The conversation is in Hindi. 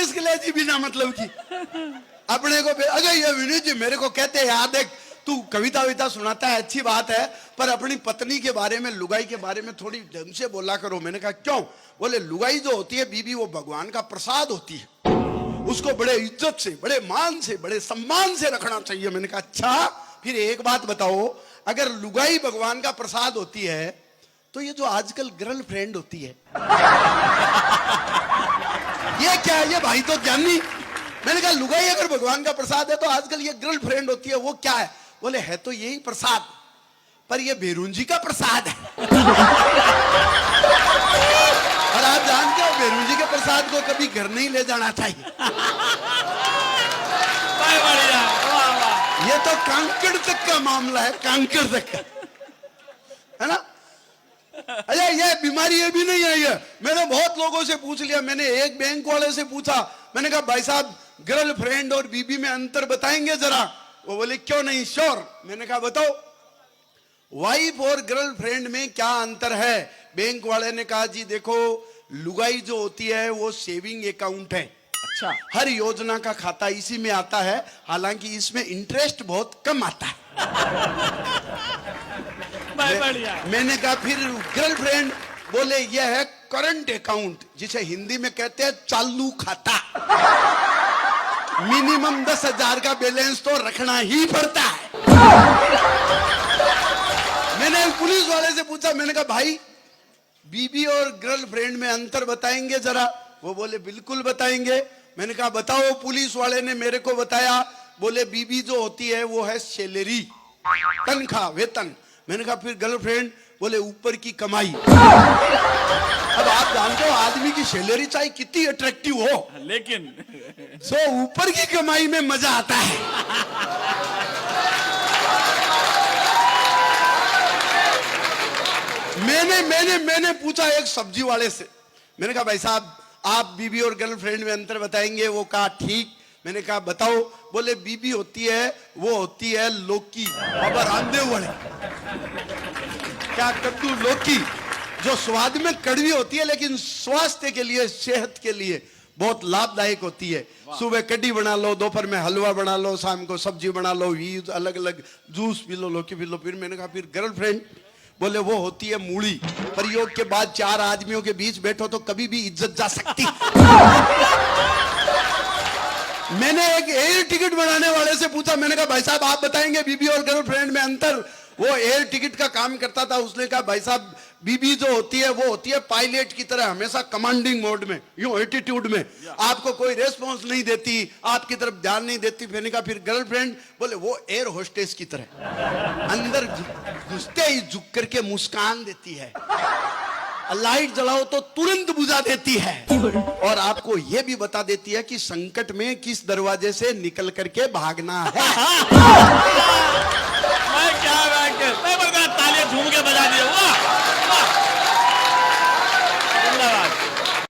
मुश्किल है जी बिना मतलब की। अपने को अगर ये विनीत जी मेरे को कहते हैं याद है तू कविता विता सुनाता है अच्छी बात है, पर अपनी पत्नी के बारे में, लुगाई के बारे में थोड़ी ढंग से बोला करो। मैंने कहा क्यों? बोले लुगाई जो होती है बीबी, वो भगवान का प्रसाद होती है, उसको बड़े इज्जत से, बड़े मान से, बड़े सम्मान से रखना चाहिए। मैंने कहा अच्छा, फिर एक बात बताओ, अगर लुगाई भगवान का प्रसाद होती है तो ये जो आजकल गर्लफ्रेंड होती है ये क्या है? ये भाई तो ज्ञानी। मैंने कहा लुगाई अगर भगवान का प्रसाद है तो आजकल ये गर्लफ्रेंड होती है, वो क्या है? बोले है तो यही प्रसाद, पर ये बेरुंजी का प्रसाद है। और आप जानते हो बेरुंजी के प्रसाद को कभी घर नहीं ले जाना चाहिए। ये तो कांकड़ तक का मामला है, कांकड़ तक का, है ना? अरे ये बीमारी ये भी नहीं आई है। मैंने बहुत लोगों से पूछ लिया। मैंने एक बैंक वाले से पूछा, मैंने कहा भाई साहब गर्लफ्रेंड और बीबी में अंतर बताएंगे जरा? वो बोले क्यों नहीं, श्योर। मैंने कहा बताओ वाइफ और गर्लफ्रेंड में क्या अंतर है? बैंक वाले ने कहा जी देखो, लुगाई जो होती है वो सेविंग अकाउंट है, अच्छा, हर योजना का खाता इसी में आता है, हालांकि इसमें इंटरेस्ट बहुत कम आता है। मैंने कहा फिर गर्लफ्रेंड? बोले यह है करंट अकाउंट, जिसे हिंदी में कहते हैं चालू खाता। मिनिमम 10,000 का बैलेंस तो रखना ही पड़ता है। मैंने पुलिस वाले से पूछा, मैंने कहा भाई बीबी और गर्लफ्रेंड में अंतर बताएंगे जरा? वो बोले बिल्कुल बताएंगे। मैंने कहा बताओ। पुलिस वाले ने मेरे को बताया। बोले बीबी जो होती है वो है सैलरी, तनख्वाह, वेतन। मैंने कहा फिर गर्लफ्रेंड? बोले ऊपर की कमाई। अब आप जानते हो आदमी की सैलरी चाहे कितनी अट्रैक्टिव हो, लेकिन सो ऊपर की कमाई में मजा आता है। मैंने पूछा एक सब्जी वाले से, मैंने कहा भाई साहब आप बीबी और गर्लफ्रेंड में अंतर बताएंगे? वो कहा ठीक। मैंने कहा बताओ। बोले बीबी होती है वो होती है लौकी, अब रामदेव वाले क्या कद्दू, लौकी, जो स्वाद में कड़वी होती है लेकिन स्वास्थ्य के लिए, सेहत के लिए बहुत लाभदायक होती है। सुबह कड्डी बना लो, दोपहर में हलवा बना लो, शाम को सब्जी बना लो, अलग अलग जूस पी लो, लौकी पी लो। फिर मैंने कहा फिर गर्लफ्रेंड? बोले वो होती है मूली, प्रयोग के बाद 4 आदमियों के बीच बैठो तो कभी भी इज्जत जा सकती। मैंने एक एयर टिकट बनाने वाले से पूछा, मैंने कहा भाई साहब आप बताएंगे बीबी और गर्लफ्रेंड में अंतर? वो एयर टिकट का काम करता था। उसने कहा भाई साहब बीबी जो होती है वो होती है पायलट की तरह, हमेशा कमांडिंग मोड में, यूं एटीट्यूड में, आपको कोई रेस्पॉन्स नहीं देती, आपकी तरफ ध्यान नहीं देती। मैंने कहा फिर गर्लफ्रेंड? बोले वो एयर होस्टेस की तरह, अंदर घुसते ही झुक करके मुस्कान देती है, लाइट जलाओ तो तुरंत बुझा देती है, और आपको यह भी बता देती है कि संकट में किस दरवाजे से निकल करके भागना है।